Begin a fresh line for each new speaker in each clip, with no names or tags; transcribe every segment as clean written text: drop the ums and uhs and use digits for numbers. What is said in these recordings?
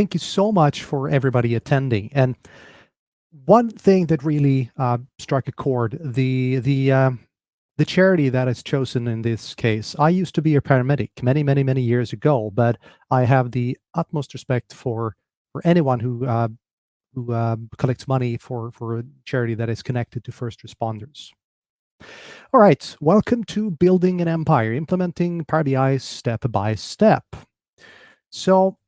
Thank you so much for everybody attending. And one thing that really struck a chord, the charity that is chosen in this case. I used to be a paramedic many years ago, but I have the utmost respect for anyone who collects money for a charity that is connected to first responders. All right, welcome to Building an Empire, implementing Power BI step by step. So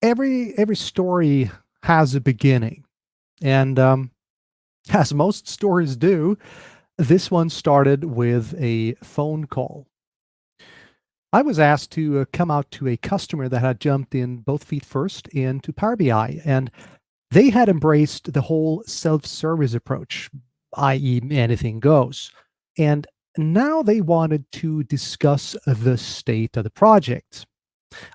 every story has a beginning, and as most stories do, this one started with a phone call. I was asked to come out to a customer that had jumped in both feet first into Power BI, and they had embraced the whole self-service approach, i.e., anything goes. And now they wanted to discuss the state of the project.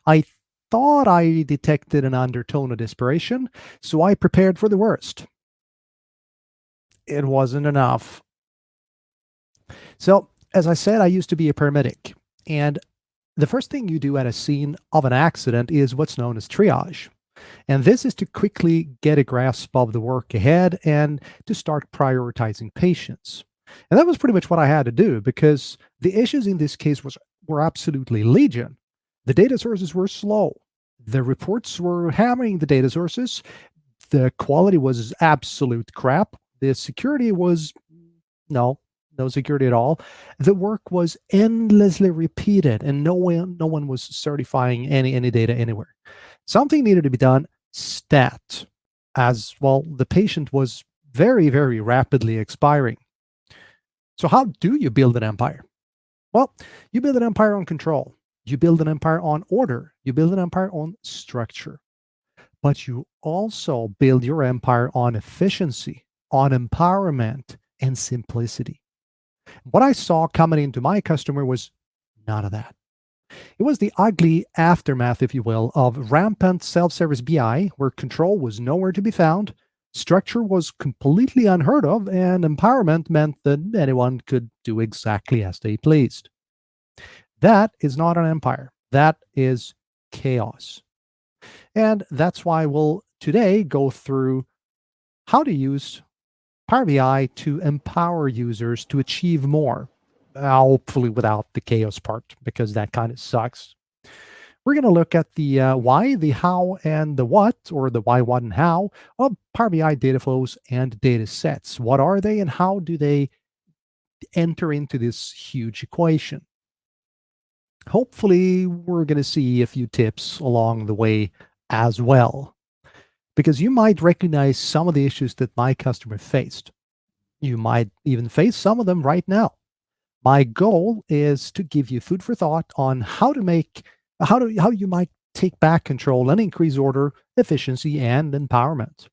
I thought I detected an undertone of desperation, so I prepared for the worst. It wasn't enough. So, as I said, I used to be a paramedic, and the first thing you do at a scene of an accident is what's known as triage. And this is to quickly get a grasp of the work ahead and to start prioritizing patients. And that was pretty much what I had to do because the issues in this case were absolutely legion. The data sources were slow. The reports were hammering the data sources. The quality was absolute crap. The security was no security at all. The work was endlessly repeated, and no one was certifying any data anywhere. Something needed to be done stat, as well. The patient was very rapidly expiring. So how do you build an empire? Well, you build an empire on control. You build an empire on order. You build an empire on structure. But you also build your empire on efficiency, on empowerment, and simplicity. What I saw coming into my customer was none of that. It was the ugly aftermath, if you will, of rampant self-service BI, where control was nowhere to be found, structure was completely unheard of, and empowerment meant that anyone could do exactly as they pleased. That is not an empire. That is chaos. And that's why we'll today go through how to use Power BI to empower users to achieve more, hopefully without the chaos part, because that kind of sucks. We're going to look at the why, the how, and the what, or the why, what, and how of Power BI data flows and data sets. What are they and how do they enter into this huge equation? Hopefully, we're going to see a few tips along the way as well, because you might recognize some of the issues that my customer faced. You might even face some of them right now. My goal is to give you food for thought on how you might take back control and increase order, efficiency, and empowerment.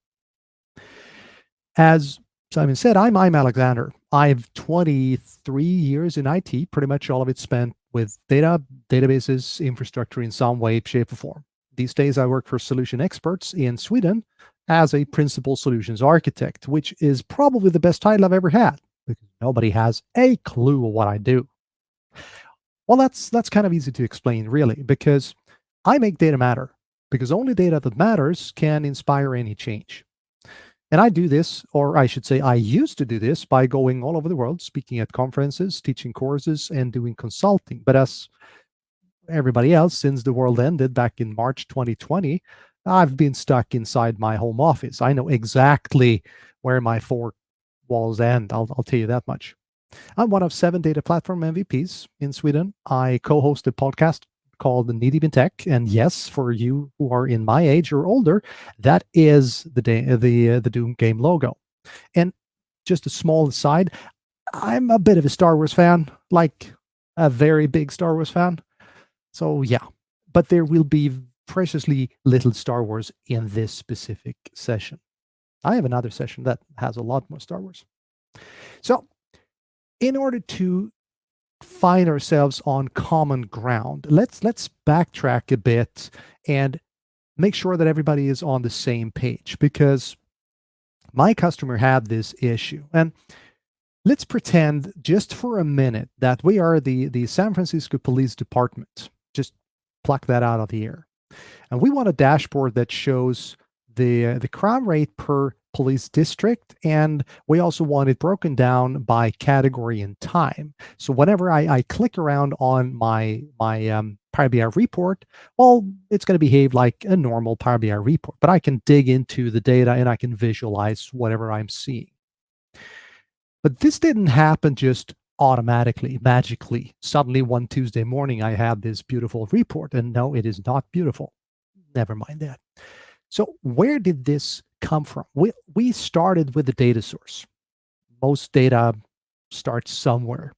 As Simon said, I'm Alexander. I have 23 years in IT, pretty much all of it spent with data, databases, infrastructure in some way, shape, or form. These days, I work for Solution Xperts in Sweden as a principal solutions architect, which is probably the best title I've ever had because nobody has a clue what I do. Well, that's kind of easy to explain, really, because I make data matter, because only data that matters can inspire any change. And I do this, or I should say, I used to do this by going all over the world, speaking at conferences, teaching courses, and doing consulting. But as everybody else, since the world ended back in March 2020, I've been stuck inside my home office. I know exactly where my four walls end. I'll tell you that much. I'm one of 7 data platform MVPs in Sweden. I co-host a podcast called the Knee Deep in Tech, and yes, for you who are in my age or older, that is the Doom game logo. And just a small aside, I'm a bit of a Star Wars fan, like a very big Star Wars fan. So yeah, but there will be preciously little Star Wars in this specific session. I have another session that has a lot more Star Wars. So in order to find ourselves on common ground, let's backtrack a bit and make sure that everybody is on the same page, because my customer had this issue. And let's pretend just for a minute that we are the San Francisco Police Department. Just pluck that out of the air. And we want a dashboard that shows the crime rate per police district, and we also want it broken down by category and time. So whenever I click around on my Power BI report, well, it's going to behave like a normal Power BI report, but I can dig into the data and I can visualize whatever I'm seeing. But this didn't happen just automatically, magically. Suddenly, one Tuesday morning, I had this beautiful report. And no, it is not beautiful. Never mind that. So, where did this come from? We started with the data source. Most data starts somewhere.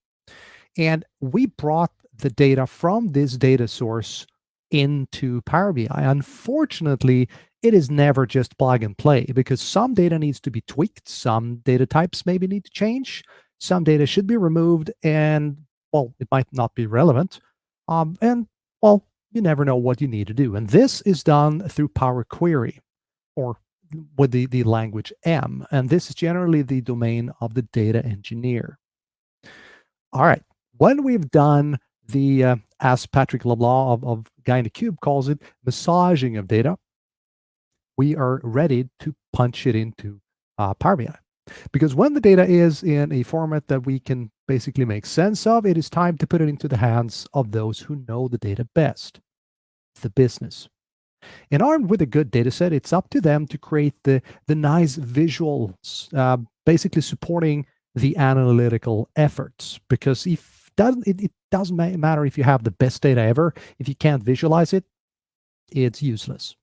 And we brought the data from this data source into Power BI. Unfortunately, it is never just plug and play because some data needs to be tweaked, some data types maybe need to change, some data should be removed, and well, it might not be relevant. And well, you never know what you need to do. And this is done through Power Query or with the language M. And this is generally the domain of the data engineer. All right. When we've done the, as Patrick LeBlanc of Guy in the Cube calls it, massaging of data, we are ready to punch it into Power BI. Because when the data is in a format that we can basically make sense of, it is time to put it into the hands of those who know the data best, the business. And armed with a good data set, it's up to them to create the nice visuals, basically supporting the analytical efforts. Because if it doesn't matter if you have the best data ever, if you can't visualize it, it's useless.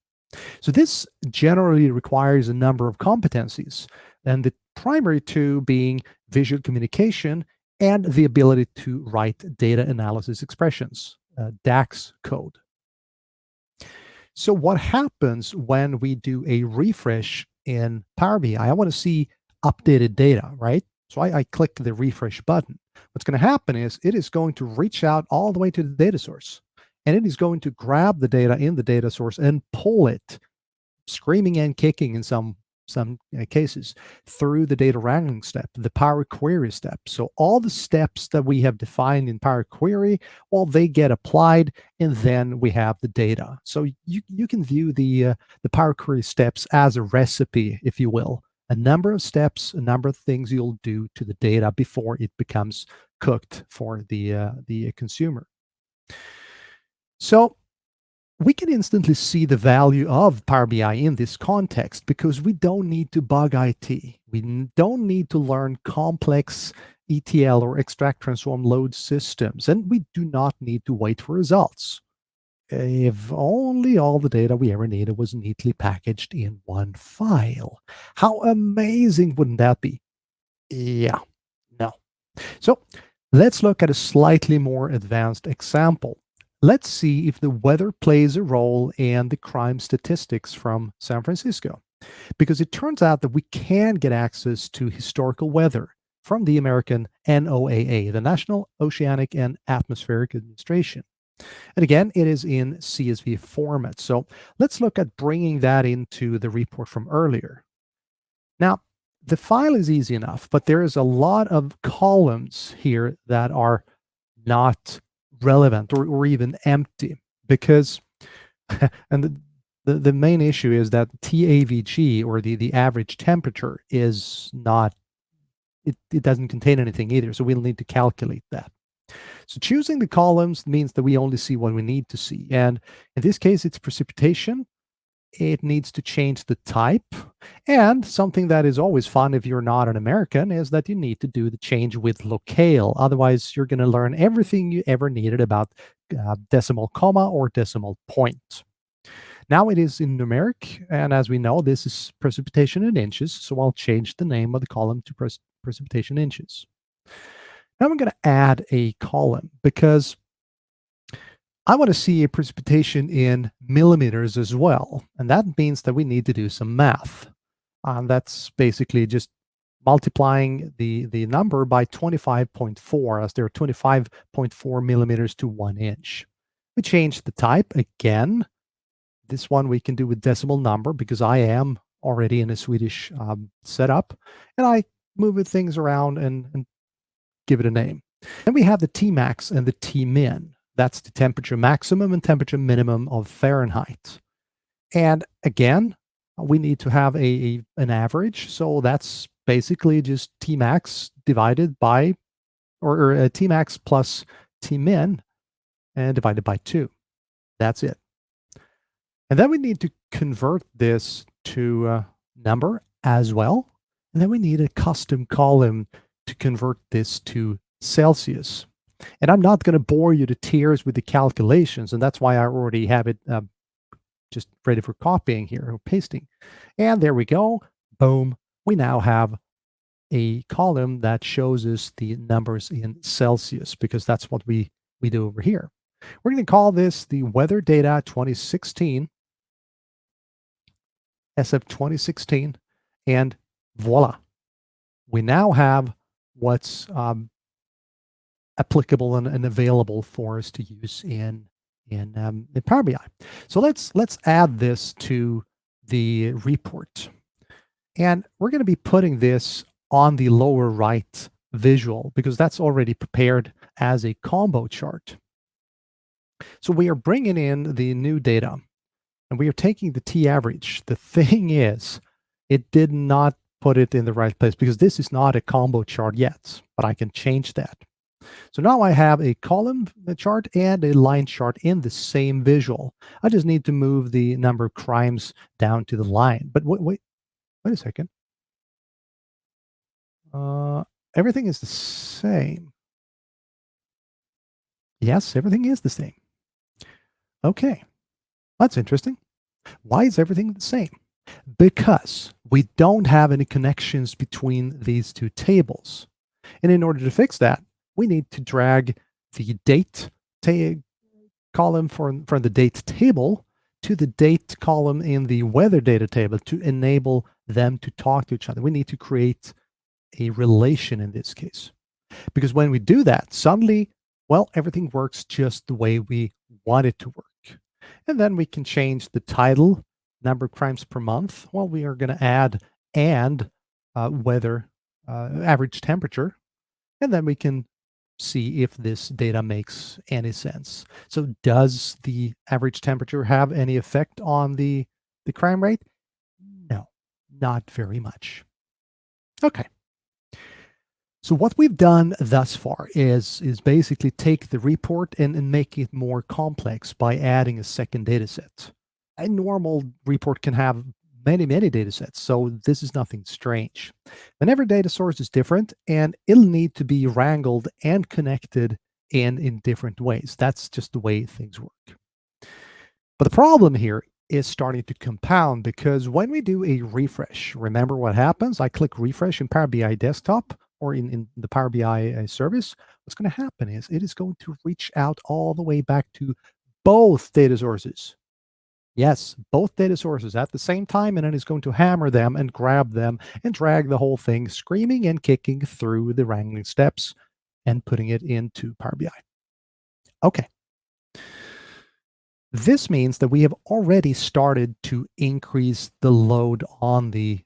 So this generally requires a number of competencies, and the primary two being visual communication and the ability to write data analysis expressions, DAX code. So what happens when we do a refresh in Power BI? I want to see updated data, right? So I click the refresh button. What's going to happen is it is going to reach out all the way to the data source, and it is going to grab the data in the data source and pull it, screaming and kicking in some cases, through the data wrangling step, the Power Query step. So all the steps that we have defined in Power Query, well, they get applied, and then we have the data. So you can view the Power Query steps as a recipe, if you will, a number of steps, a number of things you'll do to the data before it becomes cooked for the consumer. So we can instantly see the value of Power BI in this context because we don't need to bug IT. We don't need to learn complex ETL or extract, transform, load systems, and we do not need to wait for results. If only all the data we ever needed was neatly packaged in one file. How amazing wouldn't that be? Yeah, no. So let's look at a slightly more advanced example. Let's see if the weather plays a role in the crime statistics from San Francisco, because it turns out that we can get access to historical weather from the American NOAA, the National Oceanic and Atmospheric Administration. And again, it is in CSV format. So let's look at bringing that into the report from earlier. Now, the file is easy enough, but there is a lot of columns here that are not relevant or even empty because and the main issue is that TAVG, or the average temperature, is not, it doesn't contain anything either, so we'll need to calculate that. So choosing the columns means that we only see what we need to see, and in this case it's precipitation. It needs to change the type, and something that is always fun if you're not an American is that you need to do the change with locale. Otherwise, you're going to learn everything you ever needed about decimal comma or decimal point. Now it is in numeric, and as we know, this is precipitation in inches, so I'll change the name of the column to precipitation inches. Now I'm going to add a column because I want to see a precipitation in millimeters as well. And that means that we need to do some math. That's basically just multiplying the number by 25.4, as there are 25.4 millimeters to 1 inch. We change the type again. This one we can do with decimal number because I am already in a Swedish setup. And I move things around and give it a name. Then we have the Tmax and the Tmin. That's the temperature maximum and temperature minimum of Fahrenheit. And again, we need to have an average. So that's basically just Tmax divided by, or Tmax plus Tmin and divided by 2. That's it. And then we need to convert this to a number as well. And then we need a custom column to convert this to Celsius. And I'm not going to bore you to tears with the calculations, and that's why I already have it just ready for copying here or pasting. And there we go. Boom. We now have a column that shows us the numbers in Celsius, because that's what we do over here. We're going to call this the weather data 2016, SF 2016, and voila. We now have what's applicable and available for us to use in Power BI. So let's add this to the report. And we're going to be putting this on the lower right visual because that's already prepared as a combo chart. So we are bringing in the new data and we are taking the T average. The thing is, it did not put it in the right place because this is not a combo chart yet, but I can change that. So now I have a column chart and a line chart in the same visual. I just need to move the number of crimes down to the line. But wait a second. Everything is the same. Yes, everything is the same. Okay, that's interesting. Why is everything the same? Because we don't have any connections between these two tables. And in order to fix that, we need to drag the date column from the date table to the date column in the weather data table to enable them to talk to each other. We need to create a relation in this case. Because when we do that, suddenly, well, everything works just the way we want it to work. And then we can change the title, number of crimes per month. Well, we are going to add and weather, average temperature. And then we can see if this data makes any sense. So does the average temperature have any effect on the crime rate? No, not very much. Okay. So what we've done thus far is basically take the report and make it more complex by adding a second data set. A normal report can have many data sets, so this is nothing strange. And every data source is different, and it'll need to be wrangled and connected in different ways. That's just the way things work. But the problem here is starting to compound because when we do a refresh, remember what happens? I click refresh in Power BI desktop or in the Power BI service. What's going to happen is it is going to reach out all the way back to both data sources. Yes, both data sources at the same time, and it is going to hammer them and grab them and drag the whole thing screaming and kicking through the wrangling steps and putting it into Power BI. Okay. This means that we have already started to increase the load on the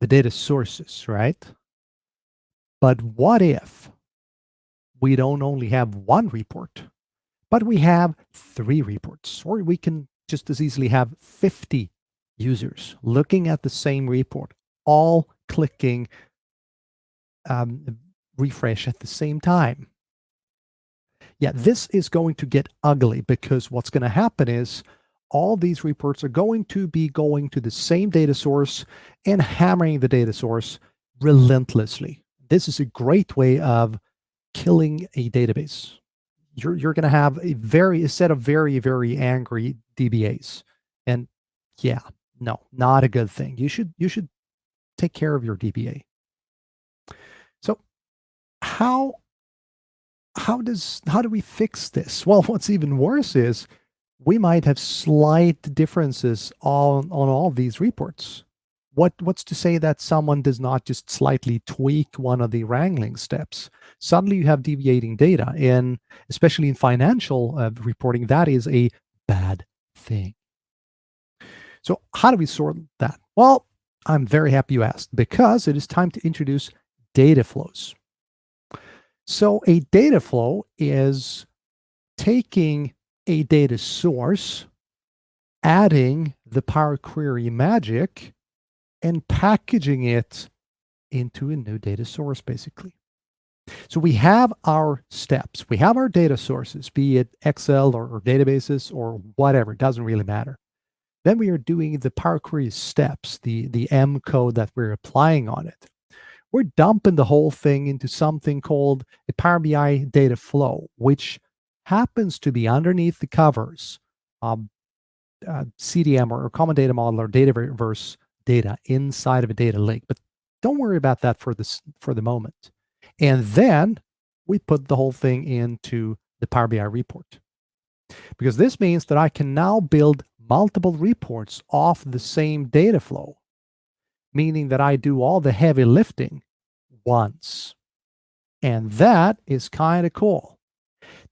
data sources, right? But what if we don't only have one report, but we have 3 reports, or we can just as easily have 50 users looking at the same report, all clicking refresh at the same time. Yeah, this is going to get ugly because what's going to happen is all these reports are going to be going to the same data source and hammering the data source relentlessly. This is a great way of killing a database. You're going to have a set of very angry DBAs, and yeah, no, not a good thing. You should take care of your DBA. So how do we fix this? Well, what's even worse is we might have slight differences on all these reports. What's to say that someone does not just slightly tweak one of the wrangling steps? Suddenly you have deviating data, and especially in financial reporting, that is a bad thing. So how do we sort that? Well, I'm very happy you asked because it is time to introduce data flows. So a data flow is taking a data source, adding the Power Query magic, and packaging it into a new data source, basically. So we have our steps. We have our data sources, be it Excel or databases or whatever. It doesn't really matter. Then we are doing the Power Query steps, the M code that we're applying on it. We're dumping the whole thing into something called a Power BI data flow, which happens to be underneath the covers, CDM or Common Data Model or Dataverse data inside of a data lake. But don't worry about that for the moment. And then we put the whole thing into the Power BI report, because this means that I can now build multiple reports off the same data flow, meaning that I do all the heavy lifting once. And that is kind of cool.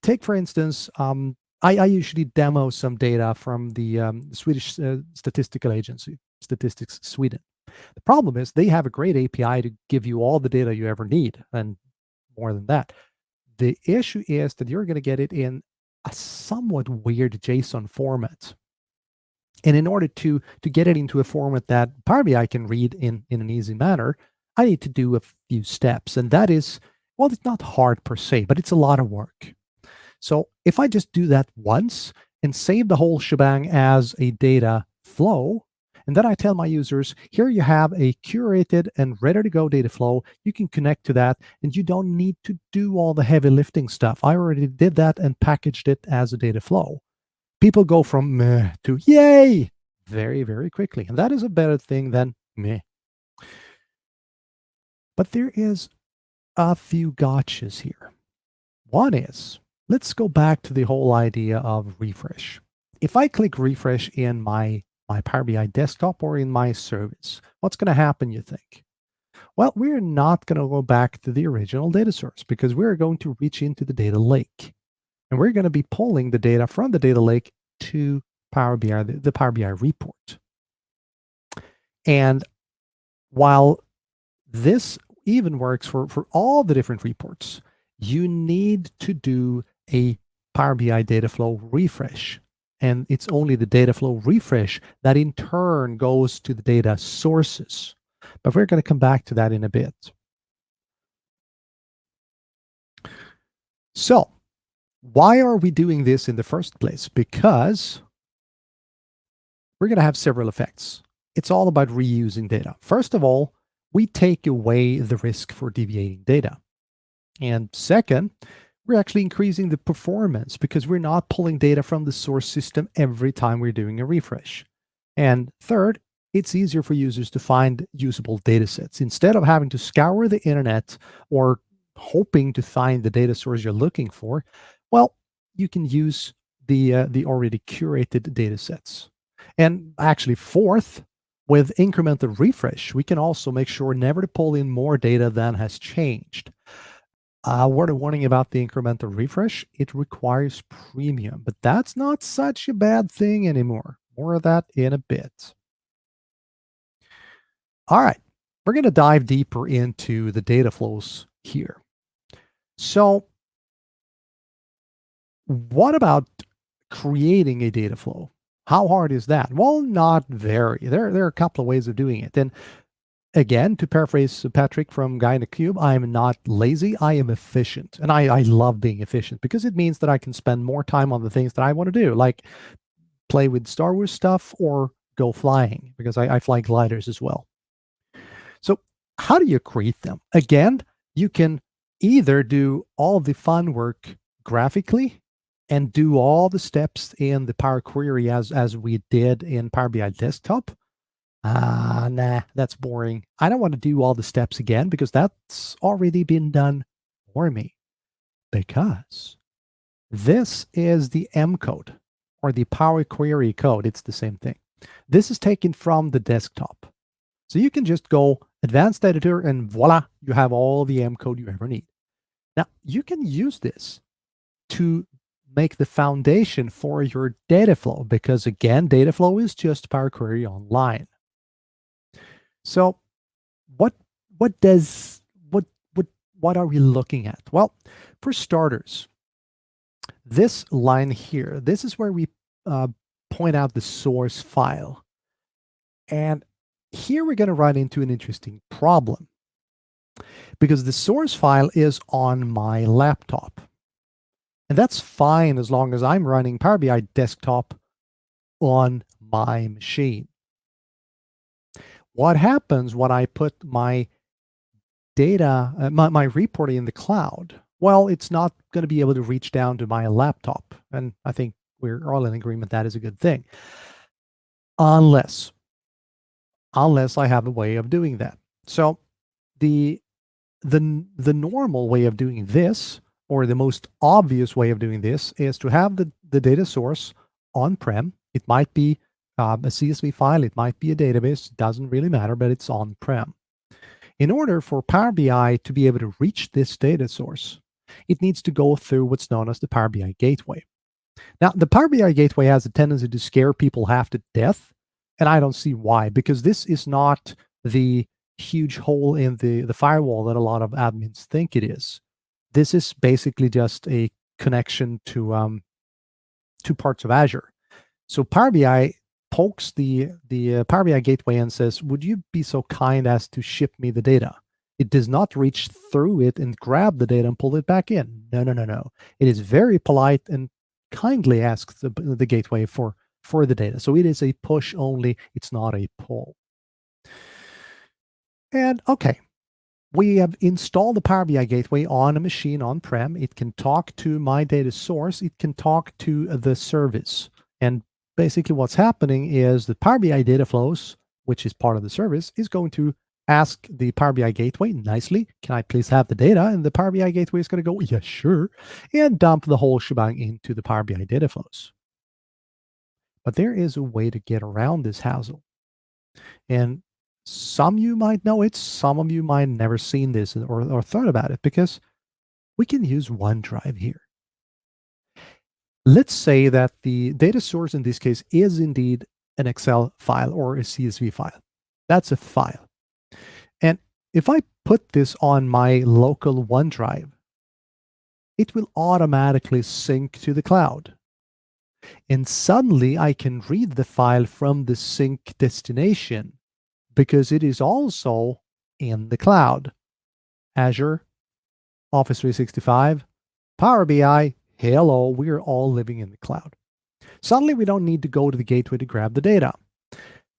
Take, for instance, I usually demo some data from the Swedish Statistical Agency, Statistics Sweden. The problem is they have a great API to give you all the data you ever need, and more than that. The issue is that you're going to get it in a somewhat weird JSON format. And in order to get it into a format that Power BI can read in an easy manner, I need to do a few steps. And that is, well, it's not hard per se, but it's a lot of work. So if I just do that once and save the whole shebang as a data flow, and then I tell my users, here you have a curated and ready to go data flow. You can connect to that and you don't need to do all the heavy lifting stuff. I already did that and packaged it as a data flow. People go from meh to yay very, very quickly. And that is a better thing than meh. But there is a few gotchas here. One is, let's go back to the whole idea of refresh. If I click refresh in my Power BI desktop or in my service, what's going to happen, you think? Well, we're not going to go back to the original data source because we're going to reach into the data lake. And we're going to be pulling the data from the data lake to Power BI, the Power BI report. And while this even works for all the different reports, you need to do a Power BI data flow refresh. And it's only the data flow refresh that in turn goes to the data sources. But we're going to come back to that in a bit. So why are we doing this in the first place? Because we're going to have several effects. It's all about reusing data. First of all, we take away the risk for deviating data. And second, we're actually increasing the performance because we're not pulling data from the source system every time we're doing a refresh. And third, it's easier for users to find usable data sets. Instead of having to scour the internet or hoping to find the data source you're looking for, well, you can use the already curated data sets. And actually, fourth, with incremental refresh, we can also make sure never to pull in more data than has changed. Word of warning about the incremental refresh, it requires premium, but that's not such a bad thing anymore. More of that in a bit. All right, we're going to dive deeper into the data flows here. So what about creating a data flow? How hard is that? Well, not very. There are a couple of ways of doing it. And again, to paraphrase Patrick from Guy in the Cube, I am not lazy, I am efficient. And I love being efficient because it means that I can spend more time on the things that I want to do, like play with Star Wars stuff or go flying, because I fly gliders as well. So how do you create them? Again, you can either do all the fun work graphically and do all the steps in the Power Query as we did in Power BI Desktop. Nah, that's boring. I don't want to do all the steps again because that's already been done for me. Because this is the M code or the Power Query code. It's the same thing. This is taken from the desktop. So you can just go advanced editor and voila, you have all the M code you ever need. Now you can use this to make the foundation for your data flow because again, data flow is just Power Query online. So what are we looking at? Well, for starters, this line here, this is where we uh, point out the source file. And here we're going to run into an interesting problem because the source file is on my laptop. And that's fine as long as I'm running Power BI desktop on my machine. What happens when I put my data, my reporting in the cloud? Well, it's not going to be able to reach down to my laptop. And I think we're all in agreement that is a good thing. Unless I have a way of doing that. So the the normal way of doing this, or the most obvious way of doing this, is to have the data source on-prem. It might be a CSV file, it might be a database, doesn't really matter, but it's on-prem. In order for Power BI to be able to reach this data source, it needs to go through what's known as the Power BI gateway. Now, the Power BI gateway has a tendency to scare people half to death, and I don't see why, because this is not the huge hole in the firewall that a lot of admins think it is. This is basically just a connection to two parts of Azure. So Power BI pokes the Power BI gateway and says, "Would you be so kind as to ship me the data?" It does not reach through it and grab the data and pull it back in. No, no, no, no. It is very polite and kindly asks the gateway for the data. So it is a push only. It's not a pull. And okay, we have installed the Power BI gateway on a machine on-prem. It can talk to my data source. It can talk to the service. And basically what's happening is the Power BI data flows, which is part of the service, is going to ask the Power BI gateway nicely, "Can I please have the data?" And the Power BI gateway is going to go, "Yeah, sure," and dump the whole shebang into the Power BI data flows. But there is a way to get around this hassle. And some you might know it, some of you might never seen this or thought about it, because we can use OneDrive here. Let's say that the data source in this case is indeed an Excel file or a CSV file. That's a file. And if I put this on my local OneDrive, it will automatically sync to the cloud. And suddenly I can read the file from the sync destination because it is also in the cloud. Azure, Office 365, Power BI, hello, we're all living in the cloud. Suddenly we don't need to go to the gateway to grab the data.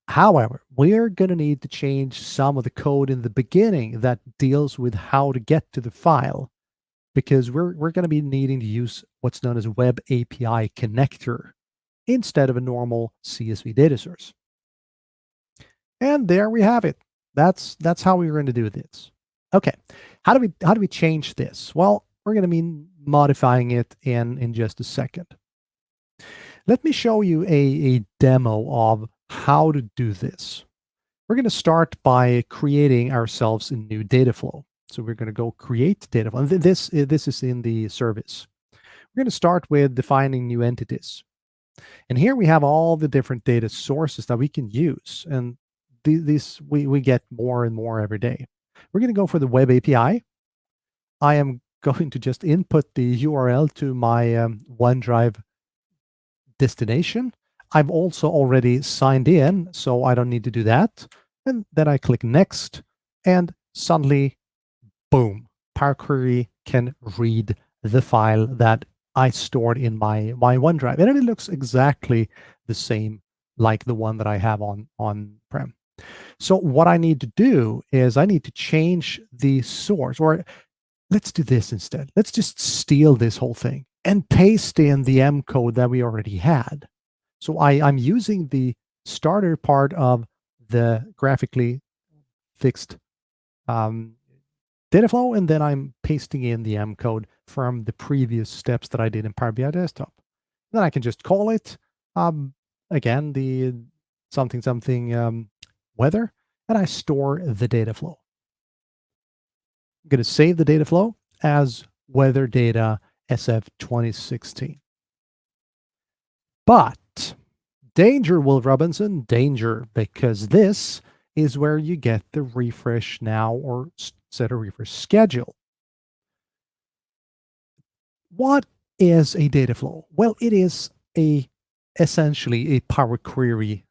However, we're going to need to change some of the code in the beginning that deals with how to get to the file, because we're going to be needing to use what's known as Web API connector instead of a normal CSV data source. And there we have it. That's how we're going to do this. Okay, how do we change this? Well, we're going to be modifying it in just a second. Let me show you a demo of how to do this. We're going to start by creating ourselves a new data flow. So we're going to go create data flow. And this is in the service. We're going to start with defining new entities. And here we have all the different data sources that we can use. And these we get more and more every day. We're going to go for the Web API. I am going to just input the URL to my OneDrive destination. I've also already signed in, so I don't need to do that. And then I click next, and suddenly, boom, Power Query can read the file that I stored in my OneDrive. And it looks exactly the same like the one that I have on-prem. So what I need to do is I need to change the source, or let's do this instead. Let's just steal this whole thing and paste in the M code that we already had. So I'm using the starter part of the graphically fixed data flow, and then I'm pasting in the M code from the previous steps that I did in Power BI Desktop. Then I can just call it, again, the something weather, and I store the data flow. I'm going to save the data flow as weather data SF 2016. But danger, Will Robinson, danger, because this is where you get the refresh now or set a refresh schedule. What is a data flow? Well, it is essentially a Power Query,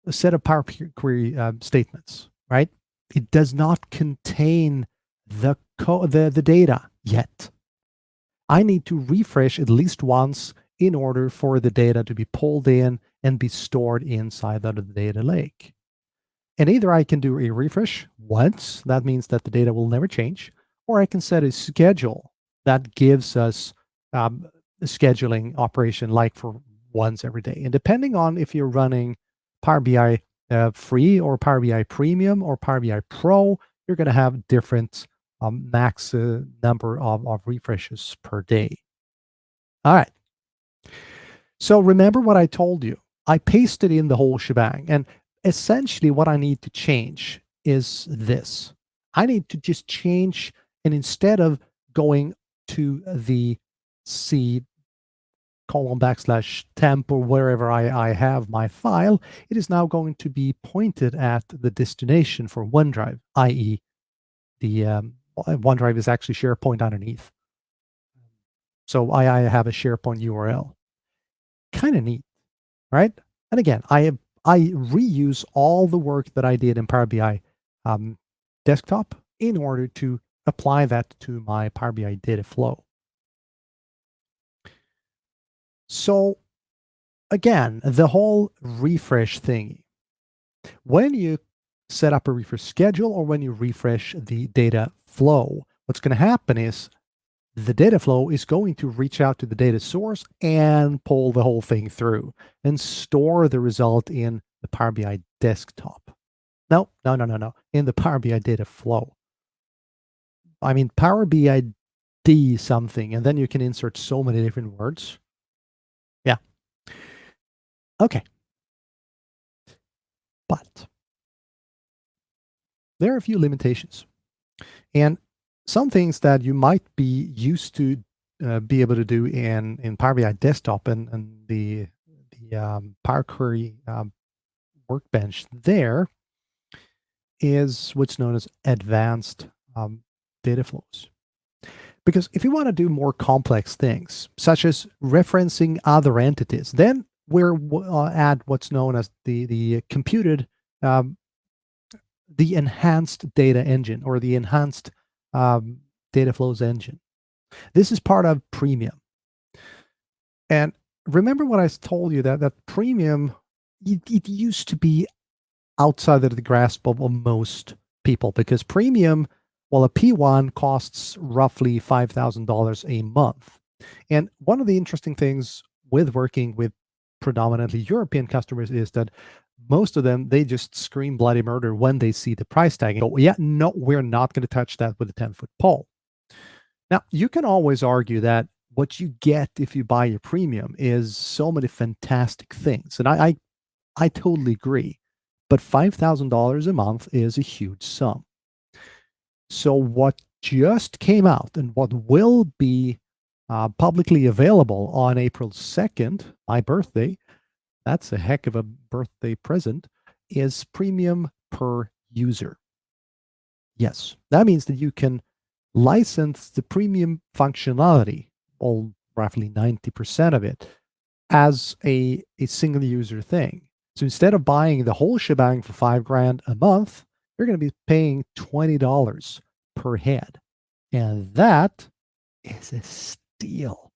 a set of Power Query statements, right? It does not contain the data yet. I need to refresh at least once in order for the data to be pulled in and be stored inside of the data lake. And either I can do a refresh once, that means that the data will never change, or I can set a schedule that gives us a scheduling operation like for once every day. And depending on if you're running Power BI free or Power BI Premium or Power BI Pro, you're going to have different max number of refreshes per day. All right. So remember what I told you. I pasted in the whole shebang. And essentially what I need to change is this. I need to just change, and instead of going to the C :/temp or wherever I have my file, it is now going to be pointed at the destination for OneDrive, i.e. the OneDrive is actually SharePoint underneath. So I have a SharePoint URL. Kind of neat, right? And again, I reuse all the work that I did in Power BI desktop in order to apply that to my Power BI data flow. So again, the whole refresh thingy. When you set up a refresh schedule or when you refresh the data flow, what's going to happen is the data flow is going to reach out to the data source and pull the whole thing through and store the result in the Power BI desktop. No, in the Power BI data flow. I mean, Power BI D something, and then you can insert so many different words. Yeah. Okay. But there are a few limitations. And some things that you might be used to be able to do in Power BI desktop and the Power Query workbench there is what's known as advanced data flows. Because if you want to do more complex things, such as referencing other entities, then we're at what's known as the computed, the enhanced data engine or the enhanced data flows engine. This is part of Premium. And remember what I told you that Premium, it used to be outside of the grasp of most people because Premium, well, a P1 costs roughly $5,000 a month. And one of the interesting things with working with predominantly European customers is that most of them, they just scream bloody murder when they see the price tag. And go, yeah, no, we're not going to touch that with a 10-foot pole. Now, you can always argue that what you get if you buy your Premium is so many fantastic things. And I totally agree. But $5,000 a month is a huge sum. So what just came out and what will be publicly available on April 2nd, my birthday, that's a heck of a birthday present, is Premium per user. Yes, that means that you can license the Premium functionality, all roughly 90% of it, as a single user thing. So instead of buying the whole shebang for $5,000 a month, you're going to be paying $20 per head. And that is a steal.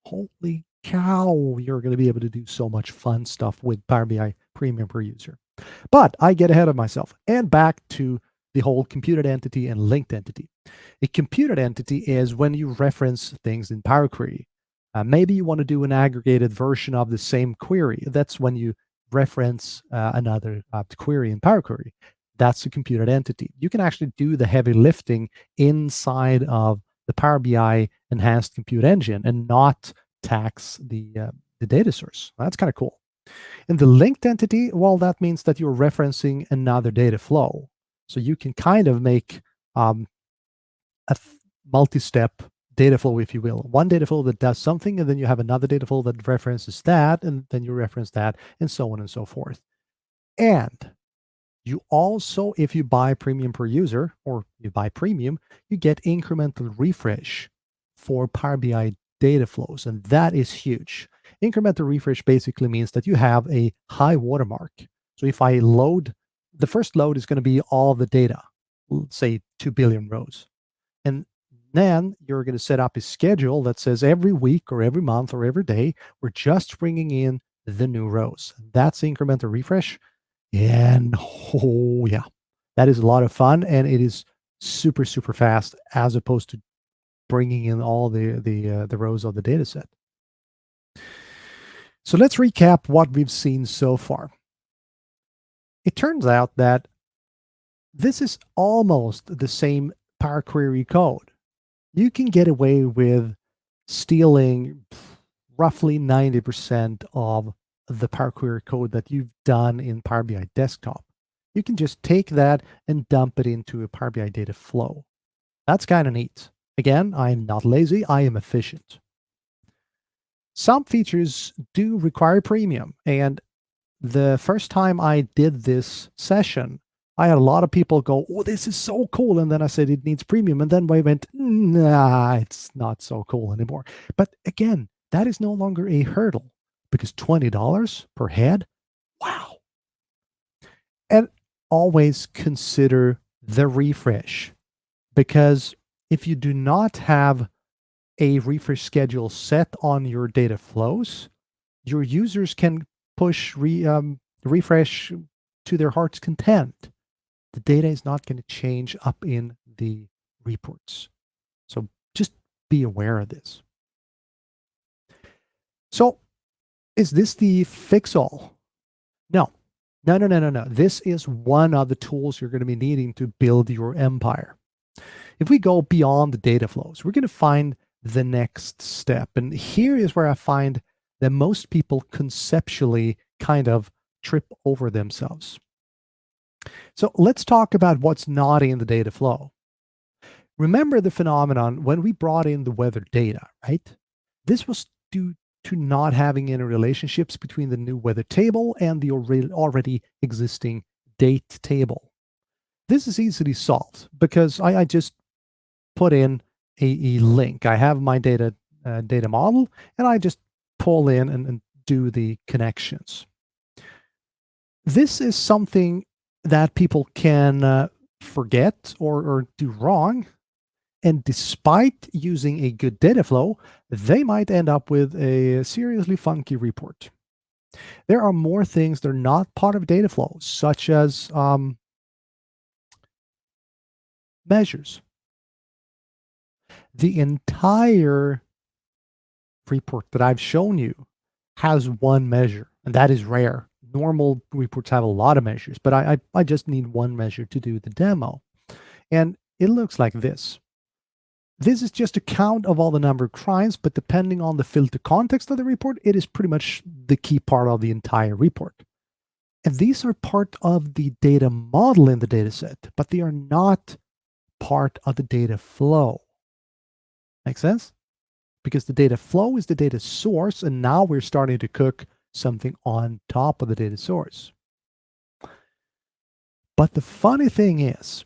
Holy cow, you're going to be able to do so much fun stuff with Power BI Premium per user. But I get ahead of myself and back to the whole computed entity and linked entity. A computed entity is when you reference things in Power Query. Maybe you want to do an aggregated version of the same query. That's when you reference another query in Power Query. That's a computed entity. You can actually do the heavy lifting inside of the Power BI enhanced compute engine and not tax the data source. That's kind of cool. In the linked entity, well, that means that you're referencing another data flow. So you can kind of make a multi-step data flow, if you will. One data flow that does something, and then you have another data flow that references that, and then you reference that, and so on and so forth. And you also, if you buy Premium per user, or you buy Premium, you get incremental refresh for Power BI data flows, and that is huge. Incremental refresh basically means that you have a high watermark. So if I load, the first load is going to be all the data, let's say 2 billion rows. And then you're going to set up a schedule that says every week or every month or every day, we're just bringing in the new rows. That's incremental refresh. And oh, yeah, that is a lot of fun. And it is super, super fast as opposed to bringing in all the rows of the data set. So let's recap what we've seen so far. It turns out that this is almost the same Power Query code. You can get away with stealing roughly 90% of the Power Query code that you've done in Power BI Desktop. You can just take that and dump it into a Power BI data flow. That's kind of neat. Again, I am not lazy, I am efficient. Some features do require premium, and the first time I did this session, I had a lot of people go, "Oh, this is so cool." And then I said it needs premium. And then we went, "Nah, it's not so cool anymore." But again, that is no longer a hurdle because $20 per head, wow. And always consider the refresh, because if you do not have a refresh schedule set on your data flows, your users can push refresh to their heart's content. The data is not going to change up in the reports. So just be aware of this. So is this the fix-all? No. No. This is one of the tools you're going to be needing to build your empire. If we go beyond the data flows, we're going to find the next step. And here is where I find that most people conceptually kind of trip over themselves. So let's talk about what's not in the data flow. Remember the phenomenon when we brought in the weather data, right? This was due to not having any relationships between the new weather table and the already existing date table. This is easily solved because I just put in a link. I have my data model, and I just pull in and do the connections. This is something that people can forget or do wrong. And despite using a good data flow, they might end up with a seriously funky report. There are more things that are not part of data flow, such as measures. The entire report that I've shown you has one measure, and that is rare. Normal reports have a lot of measures, but I just need one measure to do the demo. And it looks like this. This is just a count of all the number of crimes, but depending on the filter context of the report, it is pretty much the key part of the entire report. And these are part of the data model in the data set, but they are not part of the data flow. Make sense? Because the data flow is the data source, and now we're starting to cook something on top of the data source. But the funny thing is,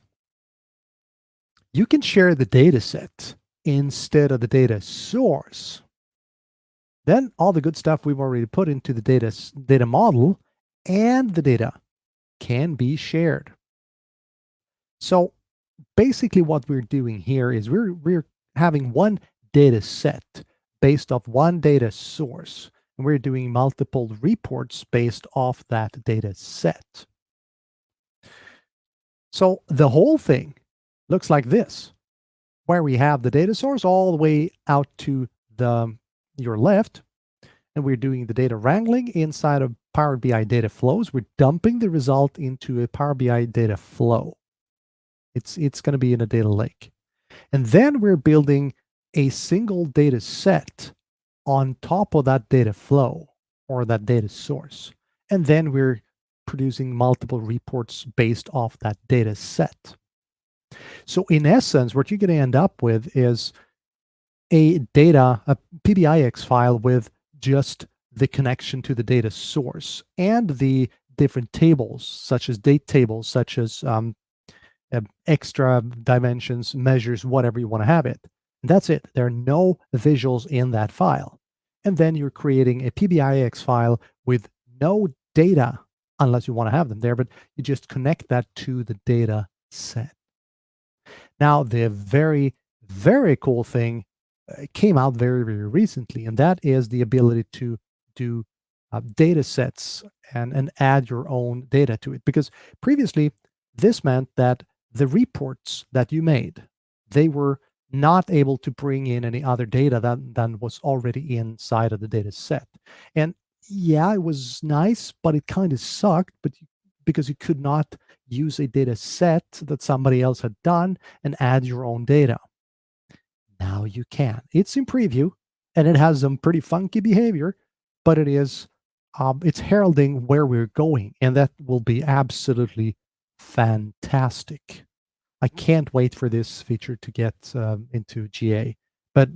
you can share the data set instead of the data source. Then all the good stuff we've already put into the data model and the data can be shared. So basically what we're doing here is we're having one data set based off one data source, and we're doing multiple reports based off that data set. So the whole thing looks like this, where we have the data source all the way out to your left, and we're doing the data wrangling inside of Power BI data flows. We're dumping the result into a Power BI data flow. It's going to be in a data lake. And then we're building a single data set on top of that data flow or that data source. And then we're producing multiple reports based off that data set. So in essence, what you're going to end up with is a PBIX file with just the connection to the data source and the different tables, such as date tables, such as extra dimensions, measures, whatever you want to have it. That's it. There are no visuals in that file. And then you're creating a PBIX file with no data, unless you want to have them there, but you just connect that to the data set. Now, the very, very cool thing came out very, very recently, and that is the ability to do data sets and add your own data to it. Because previously, this meant that the reports that you made, they were not able to bring in any other data than was already inside of the data set. And yeah, it was nice, but it kind of sucked, because you could not use a data set that somebody else had done and add your own data. Now you can. It's in preview and it has some pretty funky behavior, but it's heralding where we're going, and that will be absolutely fantastic. I can't wait for this feature to get into GA, but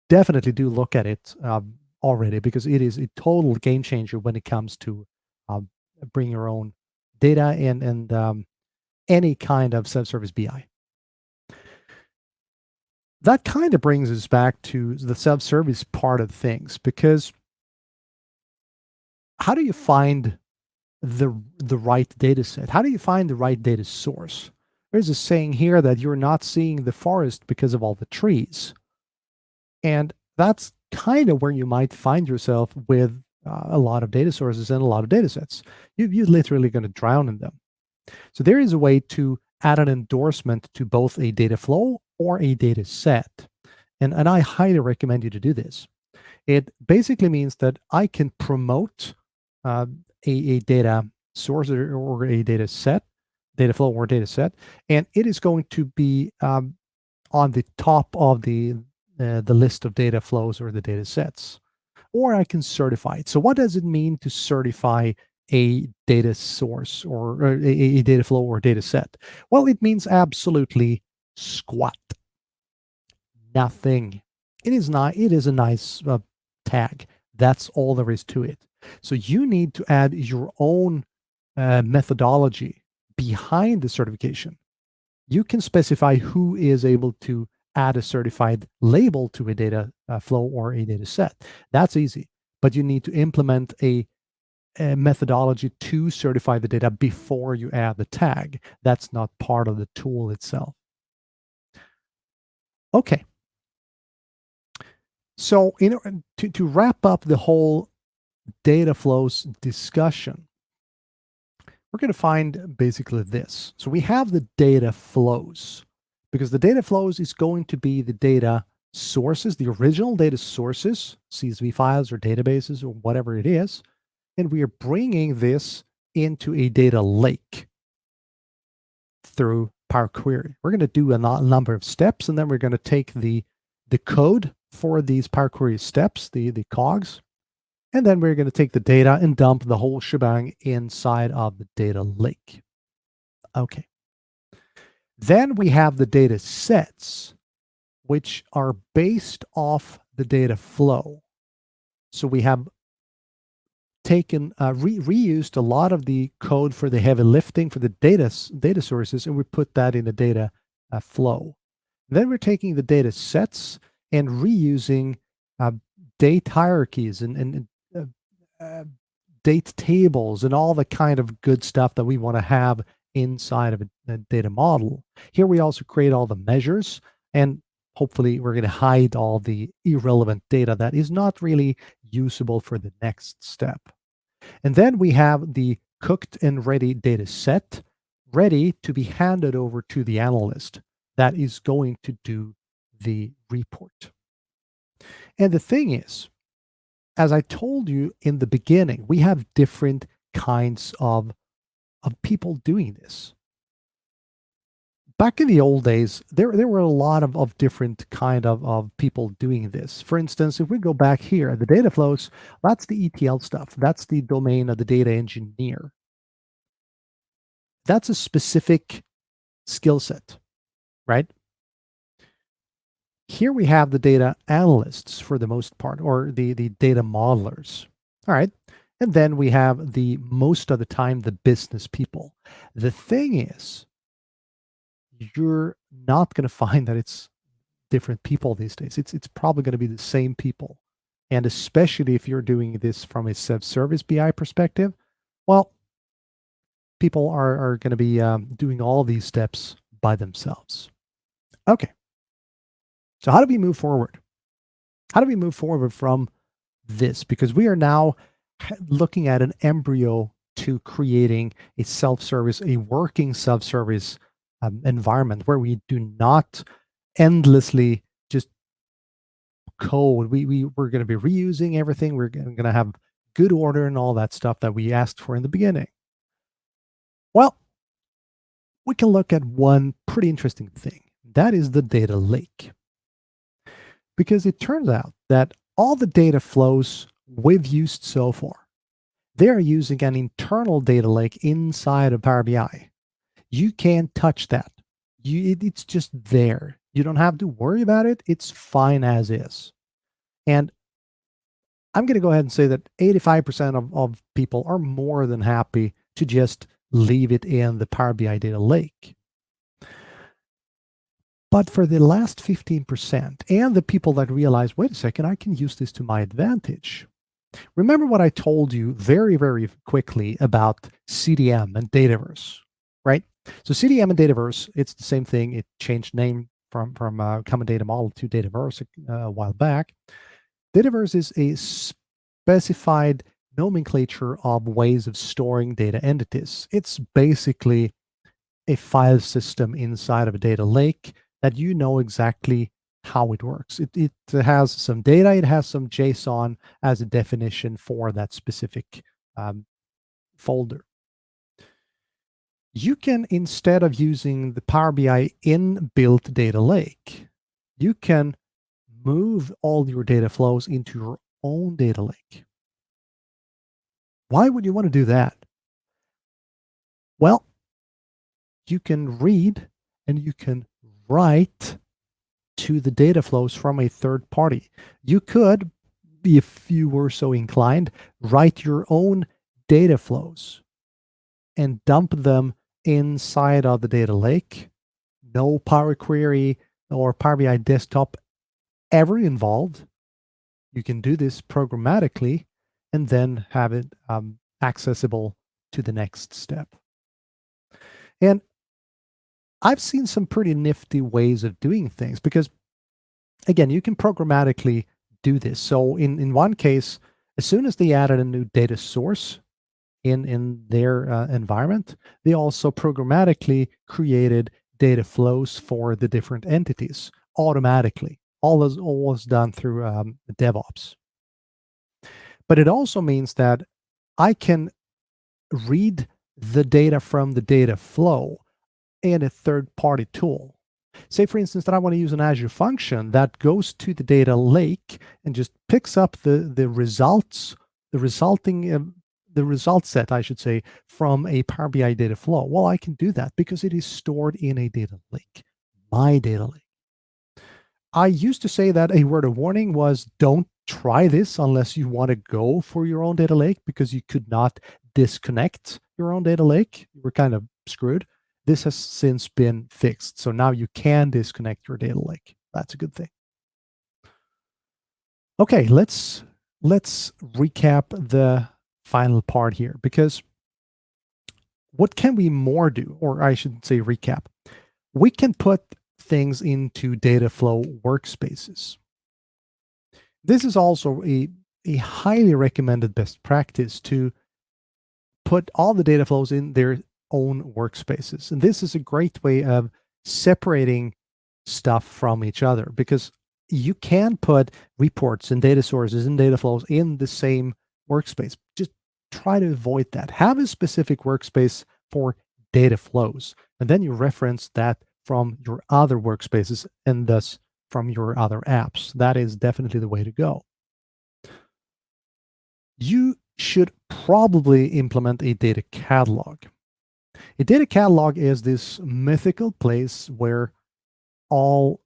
definitely do look at it already, because it is a total game changer when it comes to um, bring your own data and any kind of self-service BI. That kind of brings us back to the self-service part of things, because how do you find the right data set? How do you find the right data source? There's a saying here that you're not seeing the forest because of all the trees. And that's kind of where you might find yourself with a lot of data sources and a lot of data sets. You're literally going to drown in them. So there is a way to add an endorsement to both a data flow or a data set. And I highly recommend you to do this. It basically means that I can promote a data source or a data set, data flow or data set, and it is going to be on the top of the list of data flows or the data sets. Or I can certify it. So what does it mean to certify a data source or a data flow or data set? Well, it means absolutely squat. Nothing. It is not. It is a nice tag. That's all there is to it. So you need to add your own methodology behind the certification. You can specify who is able to add a certified label to a data flow or a data set. That's easy, but you need to implement a methodology to certify the data before you add the tag. That's not part of the tool itself. Okay. So to wrap up the whole data flows discussion, we're going to find basically this. So we have the data flows, because the data flows is going to be the data sources, the original data sources, CSV files or databases or whatever it is. And we are bringing this into a data lake through Power Query. We're going to do a number of steps, and then we're going to take the code for these Power Query steps, the cogs, and then we're going to take the data and dump the whole shebang inside of the data lake. Okay. Then we have the data sets, which are based off the data flow. So we have taken reused a lot of the code for the heavy lifting for the data sources, and we put that in the data flow. Then we're taking the data sets and reusing date hierarchies and date tables and all the kind of good stuff that we want to have inside of a data model. Here we also create all the measures, and hopefully we're going to hide all the irrelevant data that is not really usable for the next step. And then we have the cooked and ready data set ready to be handed over to the analyst that is going to do the report. And the thing is, as I told you in the beginning, we have different kinds of people doing this. Back in the old days, there were a lot of different kind of people doing this. For instance, if we go back here, the data flows, that's the ETL stuff. That's the domain of the data engineer. That's a specific skill set, right? Here we have the data analysts for the most part, or the data modelers. All right. And then we have the most of the time the business people. The thing is, you're not going to find that different people these days. It's probably going to be the same people. And especially if you're doing this from a self-service BI perspective, well, people are going to be doing all these steps by themselves. Okay. So how do we move forward? How do we move forward from this? Because we are now looking at an embryo to creating a self-service, a working self-service environment where we do not endlessly just code. We're going to be reusing everything. We're going to have good order and all that stuff that we asked for in the beginning. Well, we can look at one pretty interesting thing. That is the data lake. Because it turns out that all the data flows we've used so far, they're using an internal data lake inside of Power BI. You can't touch that. It's just there. You don't have to worry about it. It's fine as is. And I'm going to go ahead and say that 85% of people are more than happy to just leave it in the Power BI data lake. But for the last 15% and the people that realize, wait a second, I can use this to my advantage. Remember what I told you very, very quickly about CDM and Dataverse, right? So CDM and Dataverse, it's the same thing. It changed name from Common Data Model to Dataverse a while back. Dataverse is a specified nomenclature of ways of storing data entities. It's basically a file system inside of a data lake that you know exactly how it works. It has some data, it has some JSON as a definition for that specific folder. You can, instead of using the Power BI inbuilt data lake, you can move all your data flows into your own data lake. Why would you want to do that? Well, you can read and you can write to the data flows from a third party. You could, if you were so inclined, write your own data flows and dump them inside of the data lake. No Power Query or Power BI desktop ever involved. You can do this programmatically and then have it accessible to the next step. And I've seen some pretty nifty ways of doing things because, again, you can programmatically do this. So in one case, as soon as they added a new data source in their environment, they also programmatically created data flows for the different entities automatically. All was done through DevOps. But it also means that I can read the data from the data flow in a third-party tool. Say, for instance, that I want to use an Azure function that goes to the data lake and just picks up the results, the result set, I should say, from a Power BI data flow. Well, I can do that because it is stored in a data lake, my data lake. I used to say that a word of warning was don't try this unless you want to go for your own data lake because you could not disconnect your own data lake. You were kind of screwed. This has since been fixed. So now you can disconnect your data lake. That's a good thing. Okay, let's recap the final part here, because what can we more do? Or I should say recap. We can put things into data flow workspaces. This is also a highly recommended best practice to put all the data flows in their own workspaces. And this is a great way of separating stuff from each other, because you can put reports and data sources and data flows in the same workspace. Just try to avoid that. Have a specific workspace for data flows, and then you reference that from your other workspaces and thus from your other apps. That is definitely the way to go. You should probably implement a data catalog. A data catalog is this mythical place where all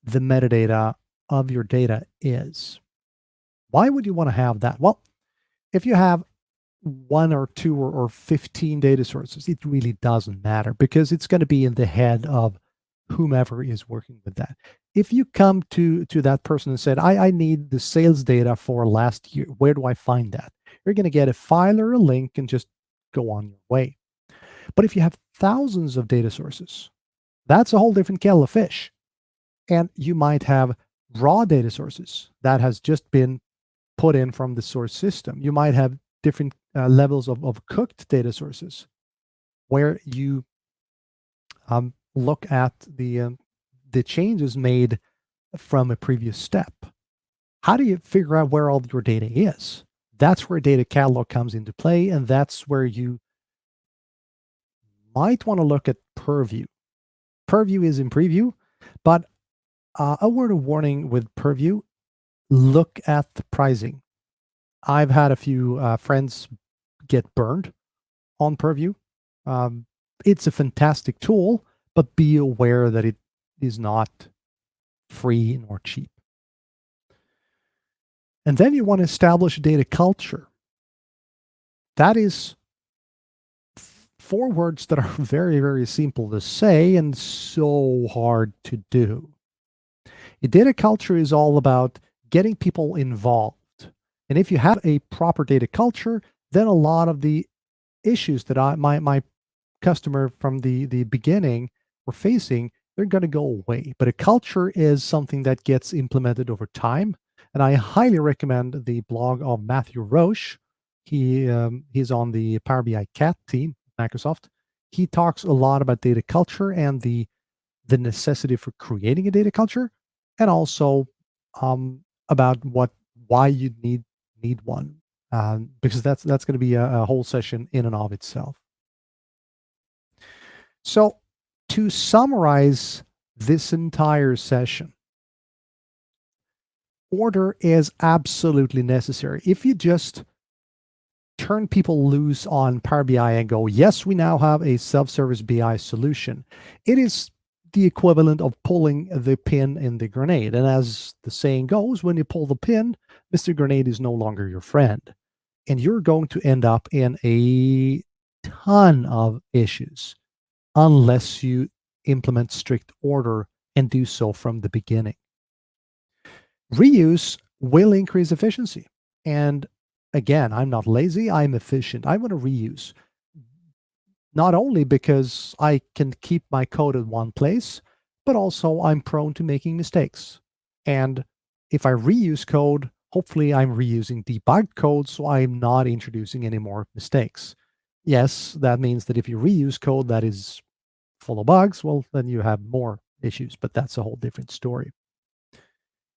the metadata of your data is. Why would you want to have that? Well, if you have 1 or 2 or 15 data sources, it really doesn't matter because it's going to be in the head of whomever is working with that. if you come to that person and said, I need the sales data for last year, where do I find that? You're going to get a file or a link and just go on your way. But if you have thousands of data sources, that's a whole different kettle of fish. And you might have raw data sources that has just been put in from the source system. You might have different levels of cooked data sources where you look at the changes made from a previous step. How do you figure out where all your data is? That's where data catalog comes into play, and that's where you might want to look at Purview. Purview is in preview, but a word of warning with Purview, look at the pricing. I've had a few friends get burned on Purview. It's a fantastic tool, but be aware that it is not free nor cheap. And then you want to establish a data culture. That is 4 words that are very, very simple to say and so hard to do. A data culture is all about getting people involved. And if you have a proper data culture, then a lot of the issues that my customer from the beginning were facing, they're going to go away. But a culture is something that gets implemented over time. And I highly recommend the blog of Matthew Roche. He's on the Power BI Cat team, Microsoft. He talks a lot about data culture and the necessity for creating a data culture, and also about why you need one, because that's going to be a whole session in and of itself. So to summarize this entire session, order is absolutely necessary. If you just turn people loose on Power BI and go, yes, we now have a self-service BI solution, it is the equivalent of pulling the pin in the grenade. And as the saying goes, when you pull the pin, Mr. Grenade is no longer your friend. And you're going to end up in a ton of issues unless you implement strict order and do so from the beginning. Reuse will increase efficiency. And again, I'm not lazy, I'm efficient. I want to reuse. Not only because I can keep my code in one place, but also I'm prone to making mistakes. And if I reuse code, hopefully I'm reusing debugged code, so I'm not introducing any more mistakes. Yes, that means that if you reuse code that is full of bugs, well, then you have more issues, but that's a whole different story.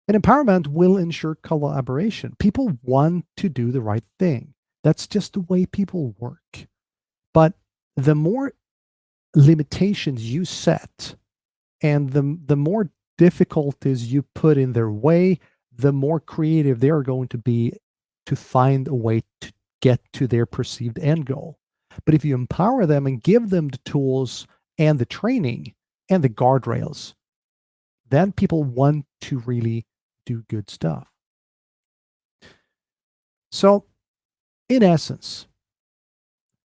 And empowerment will ensure collaboration. People want to do the right thing. That's just the way people work. But the more limitations you set and the more difficulties you put in their way, the more creative they are going to be to find a way to get to their perceived end goal. But if you empower them and give them the tools and the training and the guardrails, then people want to really do good stuff. So, in essence,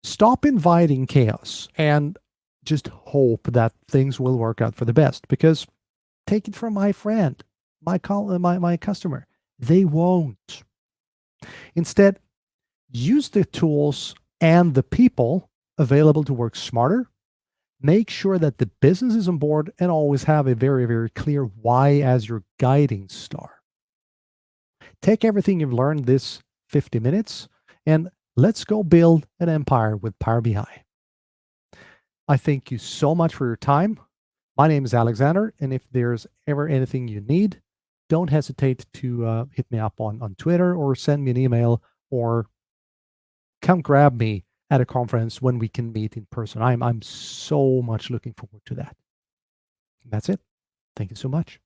stop inviting chaos and just hope that things will work out for the best. Because take it from my friend, my customer, they won't. Instead, use the tools and the people available to work smarter. Make sure that the business is on board and always have a very, very clear why as your guiding star. Take everything you've learned this 50 minutes and let's go build an empire with Power BI. I thank you so much for your time. My name is Alexander, and if there's ever anything you need, don't hesitate to hit me up on Twitter or send me an email or come grab me at a conference when we can meet in person. I'm so much looking forward to that. That's it. Thank you so much.